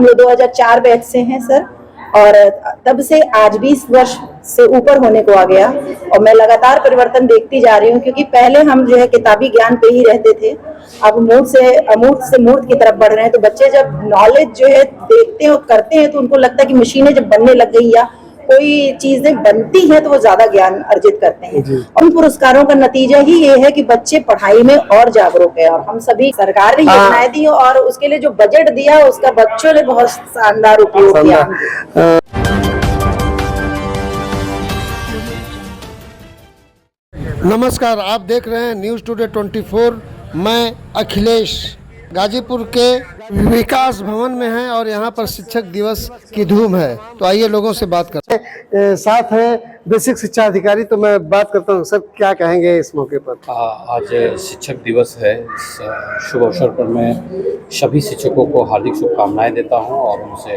हम लोग 2004 बैच से हैं सर, और तब से आज 20 वर्ष से ऊपर होने को आ गया, और मैं लगातार परिवर्तन देखती जा रही हूँ। क्योंकि पहले हम जो है किताबी ज्ञान पे ही रहते थे, अब मूर्त से अमूर्त से मूर्त की तरफ बढ़ रहे हैं। तो बच्चे जब नॉलेज जो है देखते हैं और करते हैं तो उनको लगता है कि मशीनें जब बनने लग गई या कोई चीजें बनती हैं तो वो ज्यादा ज्ञान अर्जित करते हैं। उन पुरस्कारों का नतीजा ही ये है कि बच्चे पढ़ाई में और जागरूक है। और हम सभी, सरकार ने योजनाएं दी और उसके लिए जो बजट दिया उसका बच्चों ने बहुत शानदार उपयोग किया। नमस्कार, आप देख रहे हैं न्यूज़ टुडे 24। मैं अखिलेश गाजीपुर के विकास भवन में हैं और यहाँ पर शिक्षक दिवस की धूम है। तो आइए लोगों से बात करते हैं। साथ है बेसिक शिक्षा अधिकारी, तो मैं बात करता हूँ। सर, क्या कहेंगे इस मौके पर? आज शिक्षक दिवस है। इस शुभ अवसर पर मैं सभी शिक्षकों को हार्दिक शुभकामनाएं देता हूं और उनसे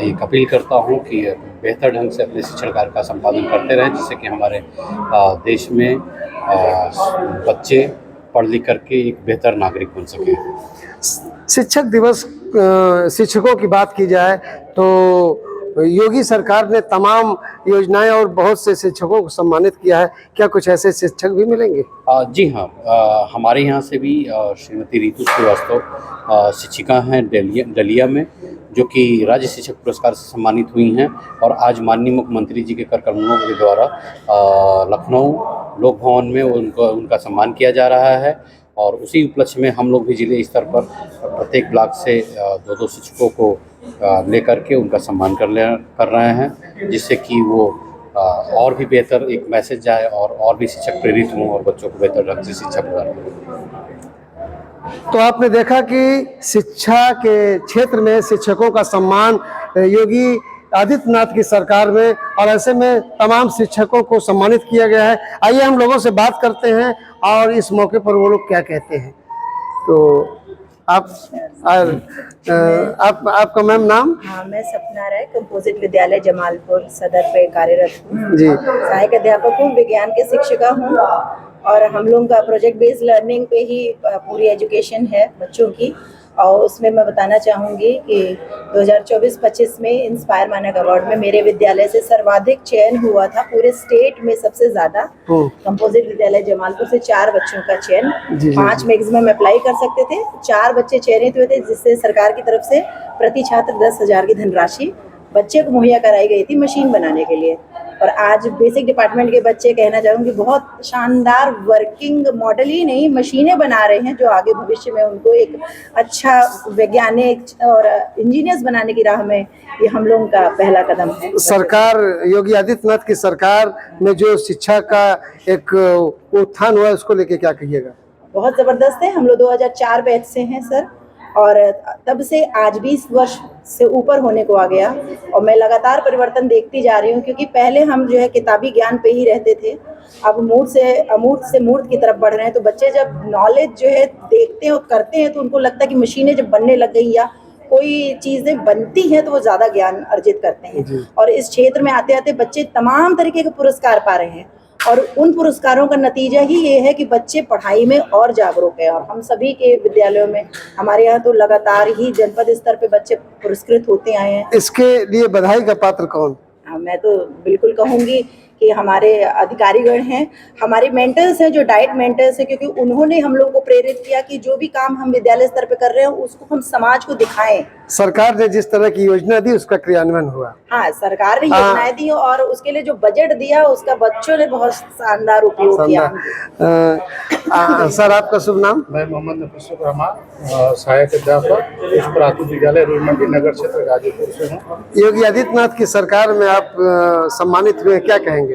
एक अपील करता हूं कि बेहतर ढंग से अपने शिक्षण कार्य का संपादन करते रहें, जिससे कि हमारे देश में बच्चे पढ़ लिख करके एक बेहतर नागरिक बन सकें। शिक्षक दिवस, शिक्षकों की बात की जाए तो योगी सरकार ने तमाम योजनाएं और बहुत से शिक्षकों को सम्मानित किया है। क्या कुछ ऐसे शिक्षक भी मिलेंगे? जी हाँ, हमारे यहाँ से भी श्रीमती रितु श्रीवास्तव शिक्षिका हैं डलिया में, जो कि राज्य शिक्षक पुरस्कार से सम्मानित हुई हैं। और आज माननीय मुख्यमंत्री जी के कर कमलों के द्वारा लखनऊ लोक भवन में उनका सम्मान किया जा रहा है। और उसी उपलक्ष्य में हम लोग भी जिले स्तर पर प्रत्येक ब्लॉक से दो शिक्षकों को लेकर के उनका सम्मान कर रहे हैं, जिससे कि वो और भी बेहतर एक मैसेज जाए और भी शिक्षक प्रेरित हों और बच्चों को बेहतर ढंग से शिक्षा प्रदान करें। तो आपने देखा कि शिक्षा के क्षेत्र में शिक्षकों का सम्मान योगी आदित्यनाथ की सरकार में, और ऐसे में तमाम शिक्षकों को सम्मानित किया गया है। आइए हम लोगों से बात करते हैं और इस मौके पर वो लोग क्या कहते हैं। तो आपका मैम नाम? हाँ, मैं सपना राय, कंपोजिट विद्यालय जमालपुर सदर पे कार्यरत हूँ जी। सहायक अध्यापक हूँ, विज्ञान के शिक्षिका हूँ, और हम लोग का प्रोजेक्ट बेस्ड लर्निंग पे ही पूरी एजुकेशन है बच्चों की। और उसमें मैं बताना चाहूँगी कि 2024-25 में इंस्पायर मानक अवार्ड में मेरे विद्यालय से सर्वाधिक चयन हुआ था। पूरे स्टेट में सबसे ज़्यादा कंपोजिट विद्यालय जमालपुर से 4 बच्चों का चयन, 5 मैक्सिमम अप्लाई कर सकते थे, 4 बच्चे चयनित हुए थे, जिससे सरकार की तरफ से प्रति छात्र 10,000 की धनराशि बच्चे को मुहैया कराई गई थी मशीन बनाने के लिए। और आज बेसिक डिपार्टमेंट के बच्चे, कहना चाहूँगी, बहुत शानदार वर्किंग मॉडल ही नहीं मशीनें बना रहे हैं, जो आगे भविष्य में उनको एक अच्छा वैज्ञानिक और इंजीनियर्स बनाने की राह में ये हम लोगों का पहला कदम है। सरकार, योगी आदित्यनाथ की सरकार में जो शिक्षा का एक उत्थान हुआ, उसको लेके क्या कहिएगा? बहुत ज़बरदस्त है। हम लोग 2004 बैच से हैं सर, और तब से आज 20 वर्ष से ऊपर होने को आ गया, और मैं लगातार परिवर्तन देखती जा रही हूँ। क्योंकि पहले हम जो है किताबी ज्ञान पे ही रहते थे, अब मूर्त से अमूर्त से मूर्त की तरफ बढ़ रहे हैं। तो बच्चे जब नॉलेज जो है देखते हैं और करते हैं तो उनको लगता है कि मशीनें जब बनने लग गई या कोई चीजें बनती हैं तो वो ज्यादा ज्ञान अर्जित करते हैं। और इस क्षेत्र में आते आते बच्चे तमाम तरीके के पुरस्कार पा रहे हैं, और उन पुरस्कारों का नतीजा ही ये है कि बच्चे पढ़ाई में और जागरूक है। और हम सभी के विद्यालयों में, हमारे यहाँ तो लगातार ही जनपद स्तर पे बच्चे पुरस्कृत होते आए हैं। इसके लिए बधाई का पात्र कौन? मैं तो बिल्कुल कहूँगी कि हमारे अधिकारीगण हैं, हमारे मेंटर्स हैं, जो डाइट मेंटर्स हैं, क्योंकि उन्होंने हम लोग को प्रेरित किया कि जो भी काम हम विद्यालय स्तर पे कर रहे हैं उसको हम समाज को दिखाएं। सरकार ने जिस तरह की योजना दी उसका क्रियान्वयन हुआ? हाँ, सरकार ने योजनाएं दी और उसके लिए जो बजट दिया उसका बच्चों ने बहुत शानदार उपयोग किया। सर, आपका शुभ नाम? मैं मोहम्मद नफीसुर रहमान, सहायक अध्यापक उच्च प्राथमिक विद्यालय रूलमंडी नगर क्षेत्र गाजीपुर से हूँ। योगी आदित्यनाथ की सरकार में आप सम्मानित हुए, क्या कहेंगे?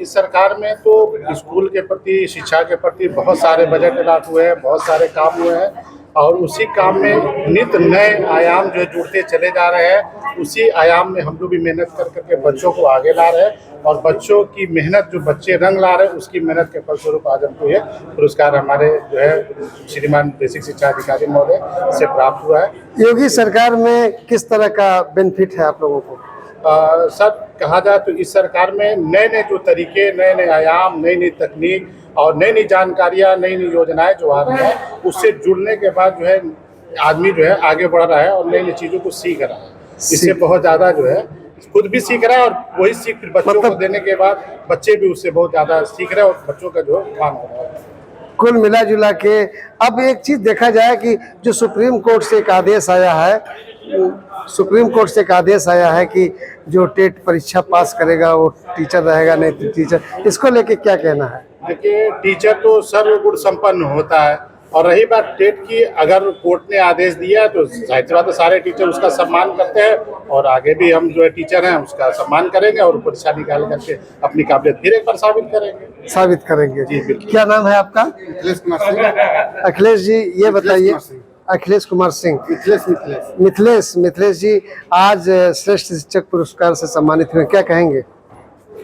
इस सरकार में तो स्कूल के प्रति, शिक्षा के प्रति बहुत सारे बजट अलॉट हुए हैं, बहुत सारे काम हुए हैं, और उसी काम में नित्य नए आयाम जो जुड़ते चले जा रहे हैं। उसी आयाम में हम लोग भी मेहनत कर करके बच्चों को आगे ला रहे हैं, और बच्चों की मेहनत, जो बच्चे रंग ला रहे हैं, उसकी मेहनत के फलस्वरूप आज हमको ये पुरस्कार हमारे जो है श्रीमान बेसिक शिक्षा अधिकारी महोदय से प्राप्त हुआ है। योगी सरकार में किस तरह का बेनिफिट है आप लोगों को? सर, कहा जाए तो इस सरकार में नए नए जो तरीके, नए नए आयाम, नई नई तकनीक और नई नई जानकारियाँ, नई नई योजनाएं जो आ रही हैं, उससे जुड़ने के बाद जो है आदमी जो है आगे बढ़ रहा है और नई नई चीज़ों को सीख रहा है। इससे बहुत ज़्यादा जो है खुद भी सीख रहा है और वही सीख फिर बच्चों को देने के बाद बच्चे भी उससे बहुत ज़्यादा सीख रहे हैं और बच्चों का जो काम हो रहा है। कुल मिला जुला के अब एक चीज देखा जाए कि जो सुप्रीम कोर्ट से एक आदेश आया है, सुप्रीम कोर्ट से एक आदेश आया है कि जो टेट परीक्षा पास करेगा वो टीचर रहेगा, नहीं तो टीचर, इसको लेके क्या कहना है? देखिए, टीचर तो सर्वगुण संपन्न होता है और रही बात टेट की, अगर कोर्ट ने आदेश दिया है तो जाहिर सी बात है सारे टीचर उसका सम्मान करते हैं और आगे भी हम जो है टीचर हैं उसका सम्मान करेंगे और परीक्षा निकाल करके अपनी काबिलियत फिर एक बार साबित करेंगे। जी बिल्कुल। क्या नाम है आपका? अखिलेश कुमार सिंह। अखिलेश जी, ये बताइए। अखिलेश कुमार सिंह। मिथिलेश जी, आज श्रेष्ठ शिक्षक पुरस्कार से सम्मानित हुए, क्या कहेंगे?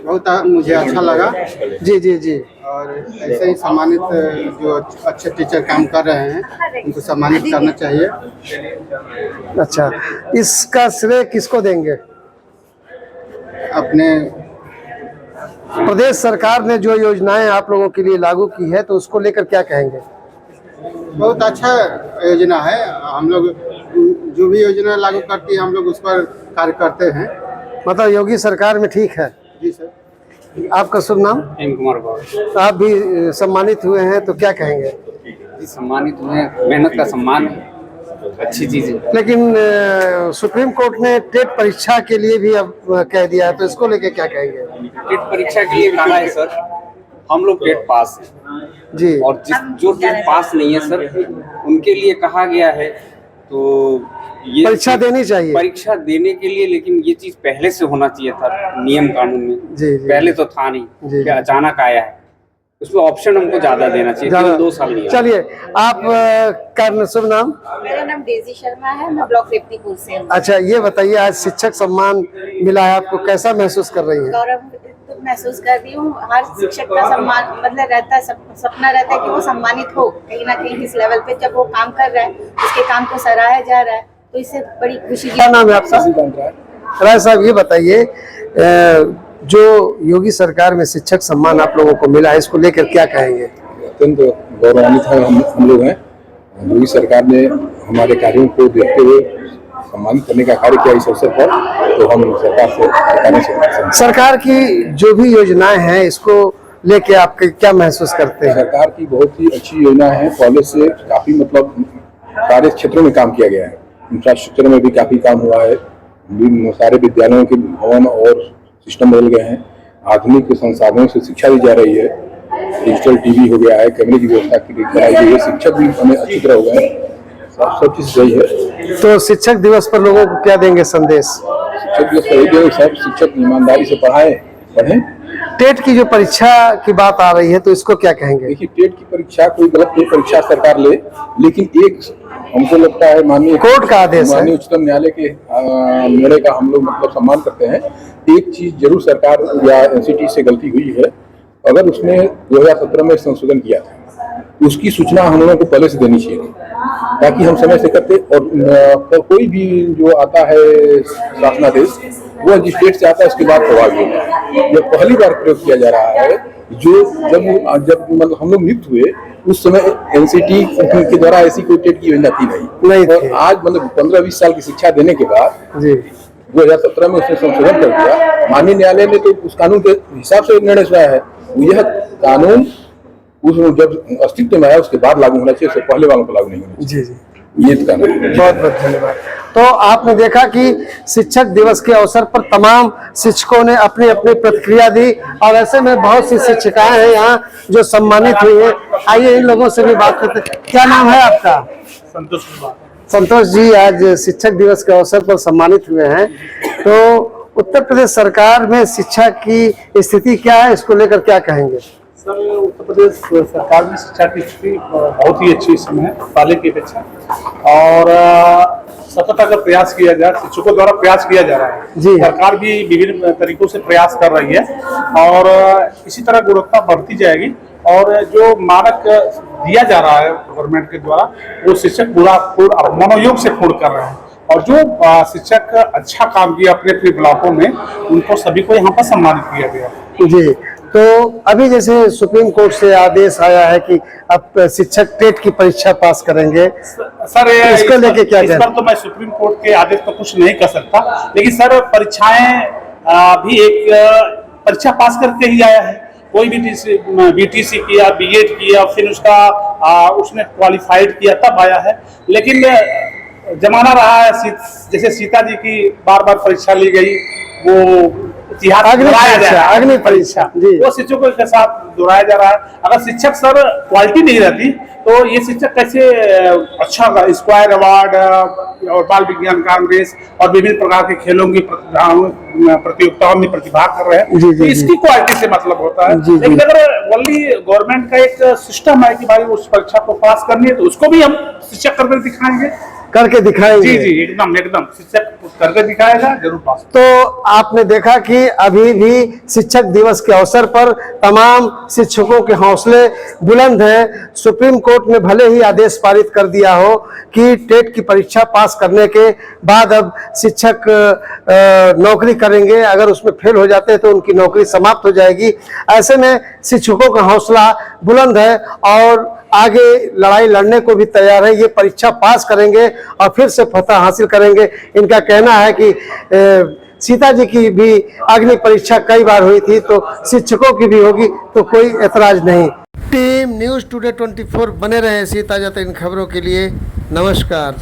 बहुत मुझे अच्छा लगा जी और ऐसे ही सम्मानित जो अच्छे टीचर काम कर रहे हैं उनको सम्मानित करना चाहिए। अच्छा, इसका श्रेय किसको देंगे? अपने प्रदेश सरकार ने जो योजनाएं आप लोगों के लिए लागू की है तो उसको लेकर क्या कहेंगे? बहुत अच्छा योजना है, हम लोग जो भी योजना लागू करती है हम लोग उस पर कार्य करते हैं। मतलब योगी सरकार में ठीक है। जी सर। आपका शुभ नाम? हेम कुमार गौड़। आप भी सम्मानित हुए हैं तो क्या कहेंगे? सम्मानित हुए, मेहनत का सम्मान है, अच्छी चीज है। लेकिन सुप्रीम कोर्ट ने टेट परीक्षा के लिए भी अब कह दिया है, तो इसको लेके क्या कहेंगे? टेट परीक्षा के लिए कहा है सर, हम लोग टेट पास हैं जी, और जो टेट पास नहीं है सर उनके लिए कहा गया है तो ये परीक्षा देनी चाहिए। परीक्षा देने के लिए, लेकिन ये चीज पहले से होना चाहिए था नियम कानून में। जी। पहले तो था नहीं, कि अचानक आया है, उसमें ऑप्शन हमको ज्यादा देना चाहिए। केवल 2 साल नहीं। चलिए, आप का शुभ नाम? मेरा नाम डेजी शर्मा है, मैं ब्लॉक रेवतीपुर से हूँ। अच्छा, ये बताइए, आज शिक्षक सम्मान मिला है आपको, कैसा महसूस कर रही है? गौरव महसूस कर रही हूँ। हर शिक्षक का सम्मान मतलब रहता है, सपना रहता है कि वो सम्मानित हो कहीं ना कहीं किस लेवल पे, जब वो काम कर रहा है उसके काम को सराहा जा रहा है तो इससे बड़ी खुशी की। क्या नाम है आपका? राय साहब, ये बताइए, जो योगी सरकार में शिक्षक सम्मान आप लोगों को मिला है, इसको लेकर क्या कहेंगे? अत्यंत गौरवान्वित है हम लोग हैं। योगी सरकार ने हमारे कार्यों को देखते हुए सम्मानित करने का कार्य किया इस अवसर पर, तो हम सरकार की जो भी योजनाएं हैं इसको लेके आप क्या महसूस करते हैं? सरकार की बहुत ही अच्छी योजना है, कॉलेज से काफी मतलब कार्य क्षेत्रों में काम किया गया है, इंफ्रास्ट्रक्चर में भी काफी काम हुआ है, सारे विद्यालयों के भवन और सिस्टम बदल गए हैं, आधुनिक संसाधनों से शिक्षा दी जा रही है, डिजिटल टीवी हो गया है, कैमरे की व्यवस्था कराई गई है, शिक्षक भी हमें अच्छी तरह हो गए, सब चीज सही है। तो शिक्षक दिवस पर लोगों को क्या देंगे संदेश? शिक्षक दिवस पर सब शिक्षक ईमानदारी से पढ़ें। टेट की जो परीक्षा की बात आ रही है तो इसको क्या कहेंगे? देखिए, टेट की परीक्षा कोई गलत नहीं, परीक्षा सरकार ले, लेकिन एक हमको लगता है माननीय कोर्ट का आदेश है, माननीय उच्चतम न्यायालय के निर्णय का हम लोग मतलब सम्मान करते हैं। एक चीज जरूर सरकार या एनसीटी से गलती हुई है, अगर उसने 2017 में संशोधन किया था उसकी सूचना हम लोगों को पहले से देनी चाहिए ताकि हम समय से करते। और कोई भी जो आता है शासनादेश वो जिस डेट से आता है उसके बाद प्रभावी होगा। यह पहली बार प्रयोग किया जा रहा है, जो जब मतलब हम लोग नियुक्त हुए उस समय एनसीटी के द्वारा ऐसी कोई टेट की योजना थी नहीं। और आज मतलब 15-20 साल की शिक्षा देने के बाद 2017 में उसने संशोधन कर दिया। माननीय न्यायालय ने तो उस कानून के हिसाब से निर्णय सुनाया है, यह कानून उस जब अस्तित्व में आया उसके बाद लागू होना चाहिए, उससे पहले वालों को लागू नहीं होना चाहिए। ये बहुत बहुत धन्यवाद। तो आपने देखा कि शिक्षक दिवस के अवसर पर तमाम शिक्षकों ने अपनी अपनी प्रतिक्रिया दी और ऐसे में बहुत सी शिक्षिकाएं हैं यहाँ जो सम्मानित हुई हैं। आइए इन लोगों से भी बात करते हैं। क्या नाम है आपका? संतोष कुमार। संतोष जी, आज शिक्षक दिवस के अवसर पर सम्मानित हुए हैं, तो उत्तर प्रदेश सरकार में शिक्षा की स्थिति क्या है, इसको लेकर क्या कहेंगे? सर, उत्तर प्रदेश सरकार में शिक्षा की स्थिति बहुत ही अच्छी इस समय है पहले की अपेक्षा, और सतत अगर प्रयास किया जाए, शिक्षकों द्वारा प्रयास किया जा रहा है, सरकार भी विभिन्न तरीकों से प्रयास कर रही है और इसी तरह गुणवत्ता बढ़ती जाएगी। और जो मानक दिया जा रहा है गवर्नमेंट के द्वारा वो शिक्षक पूरा मनोयोग से पूर्ण कर रहे हैं, और जो शिक्षक अच्छा काम किया अपने अपने ब्लॉकों में उनको सभी को यहाँ पर सम्मानित किया गया। जी, तो अभी जैसे सुप्रीम कोर्ट से आदेश आया है कि अब शिक्षक टेट की परीक्षा पास करेंगे, सर इसको लेके क्या इस कहना? पर तो मैं सुप्रीम कोर्ट के आदेश तो कुछ नहीं कर सकता, लेकिन सर परीक्षाएं भी एक परीक्षा पास करके ही आया है। कोई भी बीटीसी किया, बीएड किया, फिर उसने क्वालिफाइड किया तब आया है। लेकिन जमाना रहा है जैसे सीता जी की बार बार परीक्षा ली गई, वो इतिहास अग्नि परीक्षा जी, वो शिक्षकों के साथ दोहराया जा रहा है। अगर शिक्षक सर क्वालिटी नहीं रहती तो ये शिक्षक कैसे अच्छा स्क्वायर अवार्ड और बाल विज्ञान कांग्रेस और विभिन्न प्रकार के खेलों की प्रतियोगिताओं में प्रतिभाग कर रहे हैं। जी, तो इसकी क्वालिटी से मतलब होता है। लेकिन अगर ओनली गवर्नमेंट का एक सिस्टम है कि भाई उस परीक्षा को पास करनी है, तो उसको भी हम शिक्षक करके दिखाएंगे। करके दिखाएंगे। जी जी, एकदम एकदम शिक्षक करके दिखाएगा, जरूर पास। तो आपने देखा कि अभी भी शिक्षक दिवस के अवसर पर तमाम शिक्षकों के हौसले बुलंद हैं। सुप्रीम कोर्ट ने भले ही आदेश पारित कर दिया हो कि टेट की परीक्षा पास करने के बाद अब शिक्षक नौकरी करेंगे, अगर उसमें फेल हो जाते हैं तो उनकी नौकरी समाप्त हो जाएगी। ऐसे में शिक्षकों का हौसला बुलंद है और आगे लड़ाई लड़ने को भी तैयार है। ये परीक्षा पास करेंगे और फिर से फतह हासिल करेंगे। इनका कहना है कि सीता जी की भी अग्नि परीक्षा कई बार हुई थी, तो शिक्षकों की भी होगी, तो कोई ऐतराज नहीं। टीम न्यूज़ टुडे 24 बने रहे इसी ताज़ा तरीन खबरों के लिए। नमस्कार।